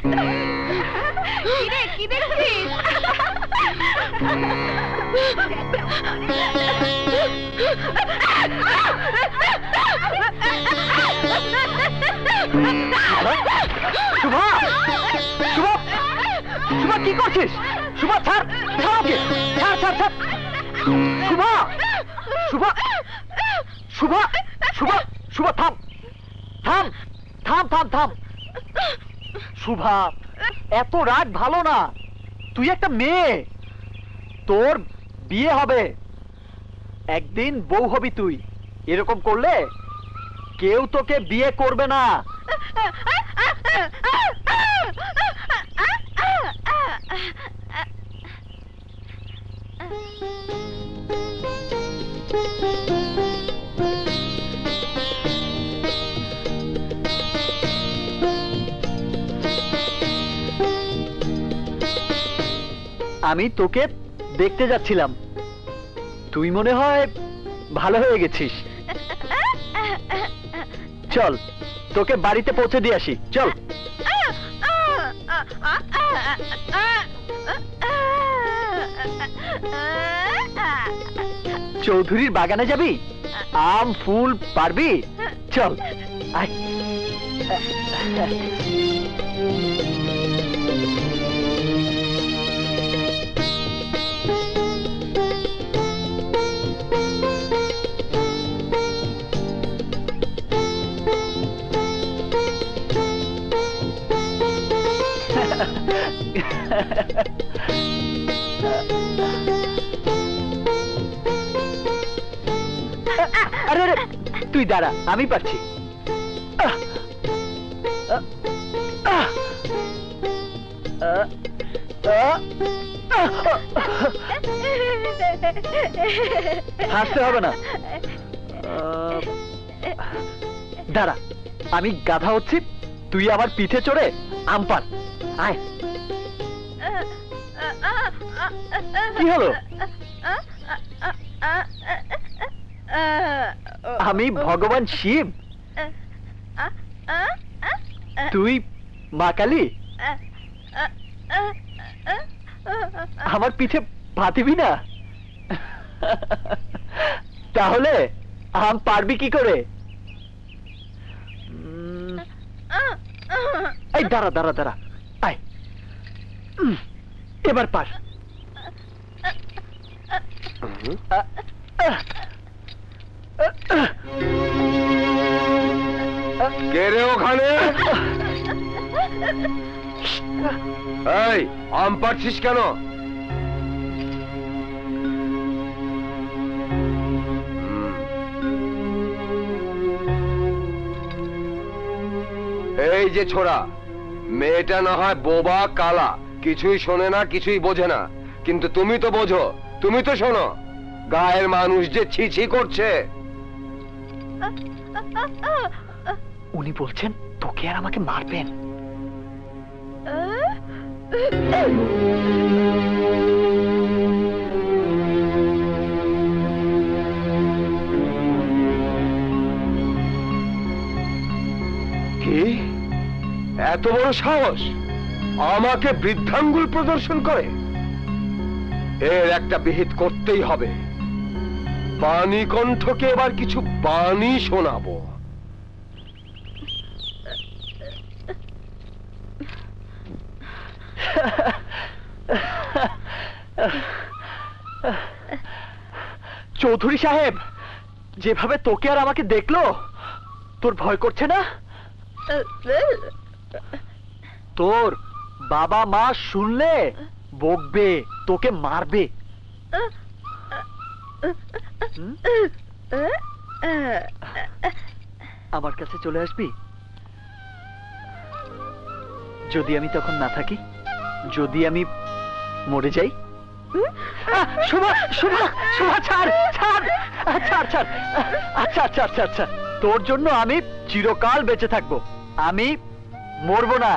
কি দেখছিস? শুভা, শুভা, শুভা কি করছিস? শুভা ছাড়, ছাড় ওকে, ছাড় ছাড় ছাড়। শুভা, শুভা, শুভা, শুভা, শুভা থাম, থাম, থাম থাম থাম। শুভা, এত রাগ ভালো না। তুই একটা মেয়ে, তোর বিয়ে হবে, একদিন বউ হবি তুই। এরকম করলে কেউ তোকে বিয়ে করবে না। আমি তোকে দেখতে যাচ্ছিলাম, তুই মনে হয় ভালো হয়ে গেছিস। চল তোকে বাড়িতে পৌঁছে দিয়ে আসি, চল। চৌধুরীর বাগানে যাবি? আম ফুল পারবি? চল আয়। আরে আরে তুই দাঁড়া, আমি পারছি। হাসতে হবে না, দাঁড়া, আমি গাধা হচ্ছি, তুই আমার পিঠে চড়ে আম পার। আয়। কি হলো? আমি ভগবান শিব, তুই মা কালী। আমার পিঠে পাতিবি না? তাহলে আম পারবি কি করে? এই দাঁড়া দাঁড়া দাঁড়া, আয়, এবার পার। কে রে ওখানে? এই আম পারছিস কেন? এই যে ছোড়া, মেয়েটা না হয় বোবা কালা, কিছুই শোনে না, কিছুই বোঝে না, কিন্তু তুমি তো বোঝো, তুমি তো শোনো। গায়ের মানুষ যে ছি ছি করছে। উনি বলছেন তোকে আর আমাকে মারবেন। কি এত বড় সাহস, আমাকে বৃদ্ধাঙ্গুল প্রদর্শন করে? এর একটা বিহিত করতেই হবে। বাণীকণ্ঠকে এবার কিছু বাণী শোনাবো। চৌধুরী সাহেব, যেভাবে তোকে আর আমাকে দেখলো, তোর ভয় করছে না? তোর বাবা মা শুনলে বকবে, তোকে মারবে। আমার কাছে চলে আসবি? যদি আমি তখন না থাকি, যদি আমি মরে যাই? শোভা, শোভা, শোভা, ছাড় ছাড় ছাড় ছাড়। আচ্ছা আচ্ছা আচ্ছা আচ্ছা, তোর জন্য আমি চিরকাল বেঁচে থাকবো, আমি মরবো না।